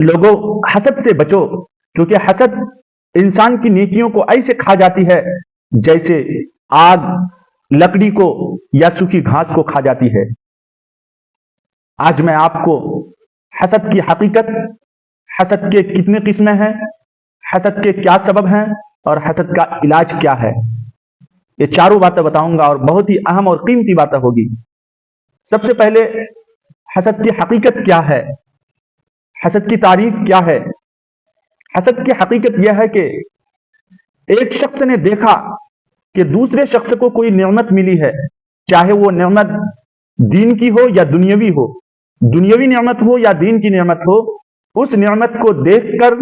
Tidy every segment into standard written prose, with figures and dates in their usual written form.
لوگوں حسد سے بچو، کیونکہ حسد انسان کی نیکیوں کو ایسے کھا جاتی ہے جیسے آگ لکڑی کو یا سوکھی گھاس کو کھا جاتی ہے۔ آج میں آپ کو حسد کی حقیقت، حسد کے کتنے قسمیں ہیں، حسد کے کیا سبب ہیں اور حسد کا علاج کیا ہے، یہ چاروں باتیں بتاؤں گا، اور بہت ہی اہم اور قیمتی باتیں ہوگی۔ سب سے پہلے حسد کی حقیقت کیا ہے، حسد کی تعریف کیا ہے۔ حسد کی حقیقت یہ ہے کہ ایک شخص نے دیکھا کہ دوسرے شخص کو کوئی نعمت ملی ہے، چاہے وہ نعمت دین کی ہو یا دنیاوی ہو، دنیاوی نعمت ہو یا دین کی نعمت ہو، اس نعمت کو دیکھ کر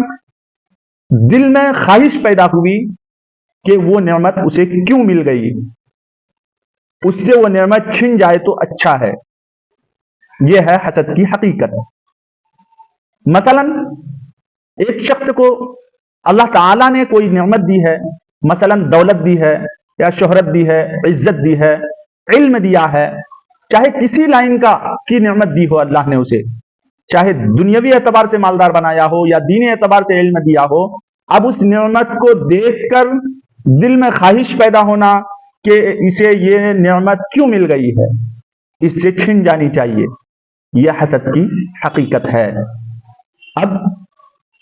دل میں خواہش پیدا ہوئی کہ وہ نعمت اسے کیوں مل گئی، اس سے وہ نعمت چھن جائے تو اچھا ہے۔ یہ ہے حسد کی حقیقت۔ مثلا ایک شخص کو اللہ تعالیٰ نے کوئی نعمت دی ہے، مثلا دولت دی ہے یا شہرت دی ہے، عزت دی ہے، علم دیا ہے، چاہے کسی لائن کی نعمت دی ہو اللہ نے اسے، چاہے دنیاوی اعتبار سے مالدار بنایا ہو یا دینی اعتبار سے علم دیا ہو، اب اس نعمت کو دیکھ کر دل میں خواہش پیدا ہونا کہ اسے یہ نعمت کیوں مل گئی ہے، اس سے چھن جانی چاہیے، یہ حسد کی حقیقت ہے۔ اب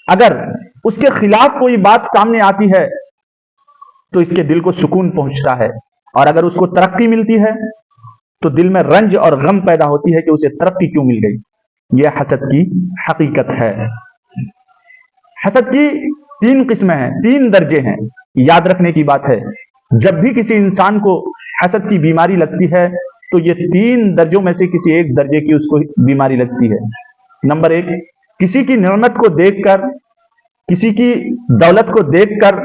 اگر اس کے خلاف کوئی بات سامنے آتی ہے تو اس کے دل کو سکون پہنچتا ہے، اور اگر اس کو ترقی ملتی ہے تو دل میں رنج اور غم پیدا ہوتی ہے کہ اسے ترقی کیوں مل گئی۔ یہ حسد کی حقیقت ہے۔ حسد کی تین قسمیں ہیں، تین درجے ہیں، یاد رکھنے کی بات ہے۔ جب بھی کسی انسان کو حسد کی بیماری لگتی ہے تو یہ تین درجوں میں سے کسی ایک درجے کی اس کو بیماری لگتی ہے۔ نمبر ایک، کسی کی نعمت کو دیکھ کر، کسی کی دولت کو دیکھ کر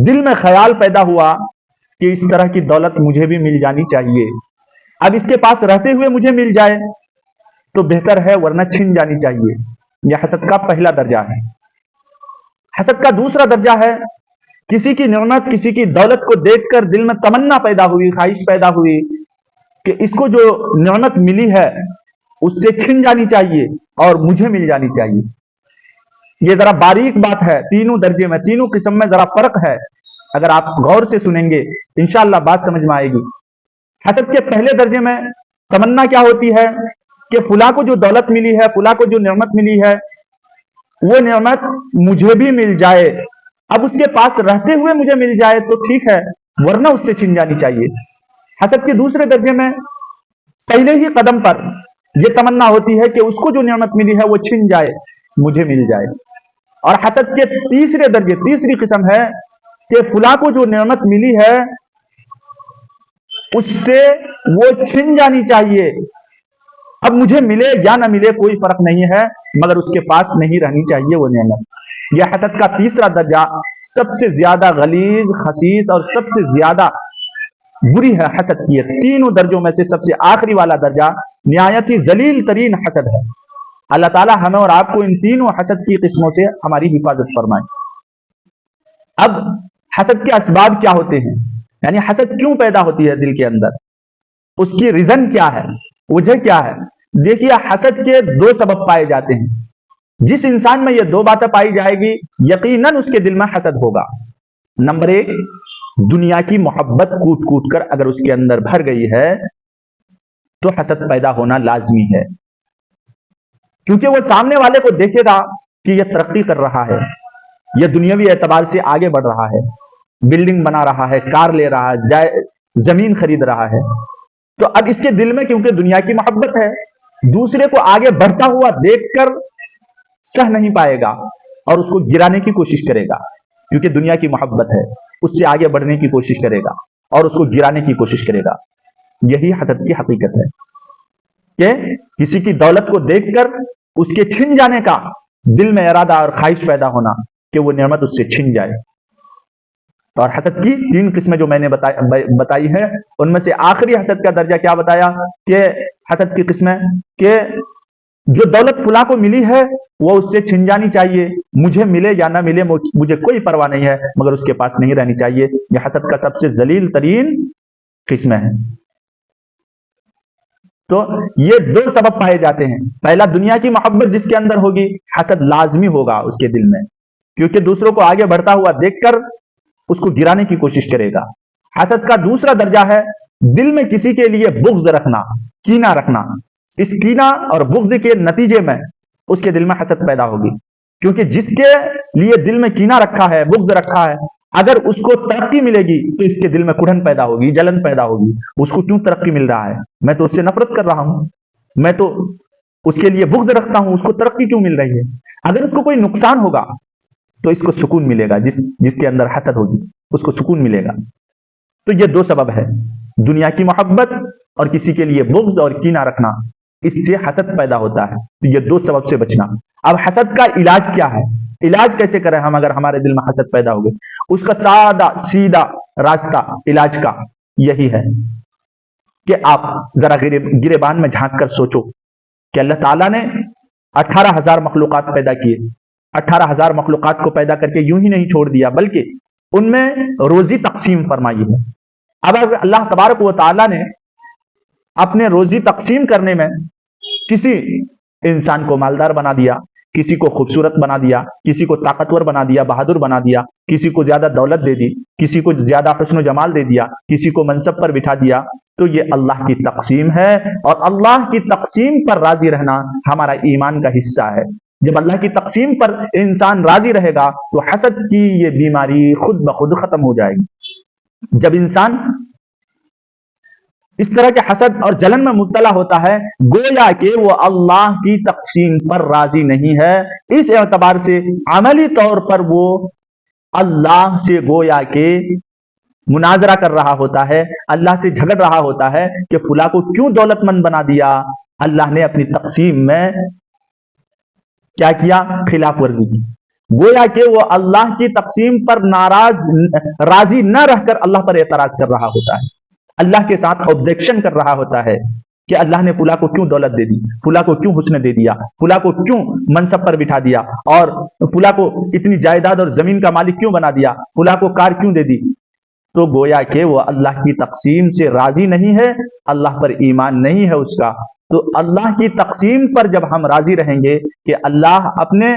دل میں خیال پیدا ہوا کہ اس طرح کی دولت مجھے بھی مل جانی چاہیے، اب اس کے پاس رہتے ہوئے مجھے مل جائے تو بہتر ہے، ورنہ چھن جانی چاہیے۔ یہ حسد کا پہلا درجہ ہے۔ حسد کا دوسرا درجہ ہے، کسی کی نعمت، کسی کی دولت کو دیکھ کر دل میں تمنا پیدا ہوئی، خواہش پیدا ہوئی کہ اس کو جو نعمت ملی ہے اس سے چھن جانی چاہیے اور مجھے مل جانی چاہیے۔ یہ ذرا باریک بات ہے، تینوں درجے میں، تینوں قسم میں ذرا فرق ہے، اگر آپ غور سے سنیں گے انشاءاللہ بات سمجھ میں آئے گی۔ حسد کے پہلے درجے میں تمنا کیا ہوتی ہے کہ فلاں کو جو دولت ملی ہے، فلاں کو جو نعمت ملی ہے، وہ نعمت مجھے بھی مل جائے، اب اس کے پاس رہتے ہوئے مجھے مل جائے تو ٹھیک ہے، ورنہ اس سے چھن جانی چاہیے۔ حسد کے دوسرے درجے میں پہلے ہی قدم پر یہ تمنا ہوتی ہے کہ اس کو جو نعمت ملی ہے وہ چھن جائے، مجھے مل جائے۔ اور حسد کے تیسرے درجے، تیسری قسم ہے کہ فلاں کو جو نعمت ملی ہے اس سے وہ چھن جانی چاہیے، اب مجھے ملے یا نہ ملے کوئی فرق نہیں ہے، مگر اس کے پاس نہیں رہنی چاہیے وہ نعمت۔ یہ حسد کا تیسرا درجہ سب سے زیادہ غلیظ، خسیس اور سب سے زیادہ بری ہے حسد کی۔ تینوں درجوں میں سے سب سے آخری والا درجہ نہایت ہی ذلیل ترین حسد ہے۔ اللہ تعالی ہمیں اور آپ کو ان تینوں حسد کی قسموں سے ہماری حفاظت فرمائے۔ اب حسد کے اسباب کیا ہوتے ہیں، یعنی حسد کیوں پیدا ہوتی ہے دل کے اندر، اس کی ریزن کیا ہے، وجہ کیا ہے۔ دیکھیے، حسد کے دو سبب پائے جاتے ہیں۔ جس انسان میں یہ دو باتیں پائی جائے گی یقیناً اس کے دل میں حسد ہوگا۔ نمبر ایک، دنیا کی محبت کوٹ کوٹ کر اگر اس کے اندر بھر گئی ہے تو حسد پیدا ہونا لازمی ہے، کیونکہ وہ سامنے والے کو دیکھے گا کہ یہ ترقی کر رہا ہے، یہ دنیاوی اعتبار سے آگے بڑھ رہا ہے، بلڈنگ بنا رہا ہے، کار لے رہا ہے، زمین خرید رہا ہے، تو اب اس کے دل میں کیونکہ دنیا کی محبت ہے، دوسرے کو آگے بڑھتا ہوا دیکھ کر سہ نہیں پائے گا اور اس کو گرانے کی کوشش کرے گا، کیونکہ دنیا کی محبت ہے، اس سے آگے بڑھنے کی کوشش کرے گا اور اس کو گرانے کی کوشش کرے گا۔ یہی حسد کی حقیقت ہے کہ کسی کی دولت کو دیکھ کر اس کے چھن جانے کا دل میں ارادہ اور خواہش پیدا ہونا کہ وہ نعمت اس سے چھن جائے۔ اور حسد کی تین قسمیں جو میں نے بتائی ہیں، ان میں سے آخری حسد کا درجہ کیا بتایا کہ حسد کی قسمیں کہ جو دولت فلاں کو ملی ہے وہ اس سے چھن جانی چاہیے، مجھے ملے یا نہ ملے مجھے کوئی پرواہ نہیں ہے، مگر اس کے پاس نہیں رہنی چاہیے۔ یہ حسد کا سب سے ذلیل ترین قسم ہے۔ تو یہ دو سبب پائے جاتے ہیں. پہلا، دنیا کی محبت جس کے اندر ہوگی حسد لازمی ہوگا اس کے دل میں، کیونکہ دوسروں کو آگے بڑھتا ہوا دیکھ کر اس کو گرانے کی کوشش کرے گا. حسد کا دوسرا درجہ ہے دل میں کسی کے لیے بغض رکھنا، کینہ رکھنا. اس کینہ اور بغض کے نتیجے میں اس کے دل میں حسد پیدا ہوگی، کیونکہ جس کے لیے دل میں کینہ رکھا ہے، بغض رکھا ہے، اگر اس کو ترقی ملے گی تو اس کے دل میں کڑھن پیدا ہوگی، جلن پیدا ہوگی. اس کو کیوں ترقی مل رہا ہے؟ میں تو اس سے نفرت کر رہا ہوں، میں تو اس کے لیے بغض رکھتا ہوں، اس کو ترقی کیوں مل رہی ہے؟ اگر اس کو کوئی نقصان ہوگا تو اس کو سکون ملے گا. جس کے اندر حسد ہوگی اس کو سکون ملے گا. تو یہ دو سبب ہے، دنیا کی محبت اور کسی کے لیے بغض اور کینہ رکھنا، اس سے حسد پیدا ہوتا ہے. تو یہ دو سبب سے بچنا. اب حسد کا علاج کیا ہے؟ علاج کیسے کریں ہم اگر ہمارے دل میں حسد پیدا ہو گئے؟ اس کا سادہ سیدھا راستہ علاج کا یہی ہے کہ آپ ذرا گریبان میں جھانک کر سوچو کہ اللہ تعالیٰ نے 18,000 مخلوقات پیدا کیے. 18,000 مخلوقات کو پیدا کر کے یوں ہی نہیں چھوڑ دیا، بلکہ ان میں روزی تقسیم فرمائی ہے. اب اگر اللہ تبارک و تعالیٰ نے اپنے روزی تقسیم کرنے میں کسی انسان کو مالدار بنا دیا، کسی کو خوبصورت بنا دیا، کسی کو طاقتور بنا دیا، بہادر بنا دیا، کسی کو زیادہ دولت دے دی، کسی کو زیادہ حسن و جمال دے دیا، کسی کو منصب پر بٹھا دیا، تو یہ اللہ کی تقسیم ہے. اور اللہ کی تقسیم پر راضی رہنا ہمارا ایمان کا حصہ ہے. جب اللہ کی تقسیم پر انسان راضی رہے گا تو حسد کی یہ بیماری خود بخود ختم ہو جائے گی. جب انسان اس طرح کے حسد اور جلن میں مبتلا ہوتا ہے، گویا کہ وہ اللہ کی تقسیم پر راضی نہیں ہے. اس اعتبار سے عملی طور پر وہ اللہ سے گویا کہ مناظرہ کر رہا ہوتا ہے، اللہ سے جھگڑ رہا ہوتا ہے کہ فلاں کو کیوں دولت مند بنا دیا. اللہ نے اپنی تقسیم میں کیا کیا؟ خلاف ورزی کی. گویا کہ وہ اللہ کی تقسیم پر راضی نہ رہ کر اللہ پر اعتراض کر رہا ہوتا ہے، اللہ کے ساتھ آبجیکشن کر رہا ہوتا ہے کہ اللہ نے فلاں کو کیوں دولت دے دی، فلاں کو کیوں حسن دے دیا، فلاں کو کیوں منصب پر بٹھا دیا، اور فلاں کو اتنی جائیداد اور زمین کا مالک کیوں بنا دیا، فلاں کو کار کیوں دے دی. تو گویا کہ وہ اللہ کی تقسیم سے راضی نہیں ہے، اللہ پر ایمان نہیں ہے اس کا. تو اللہ کی تقسیم پر جب ہم راضی رہیں گے کہ اللہ اپنے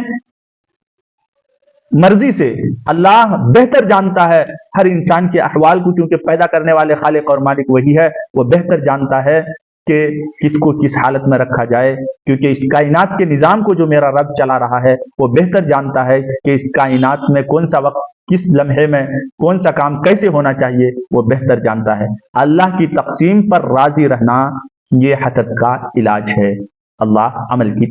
مرضی سے، اللہ بہتر جانتا ہے ہر انسان کے احوال کو، کیونکہ پیدا کرنے والے خالق اور مالک وہی ہے، وہ بہتر جانتا ہے کہ کس کو کس حالت میں رکھا جائے. کیونکہ اس کائنات کے نظام کو جو میرا رب چلا رہا ہے وہ بہتر جانتا ہے کہ اس کائنات میں کون سا وقت، کس لمحے میں کون سا کام کیسے ہونا چاہیے، وہ بہتر جانتا ہے. اللہ کی تقسیم پر راضی رہنا یہ حسد کا علاج ہے. اللہ عمل کی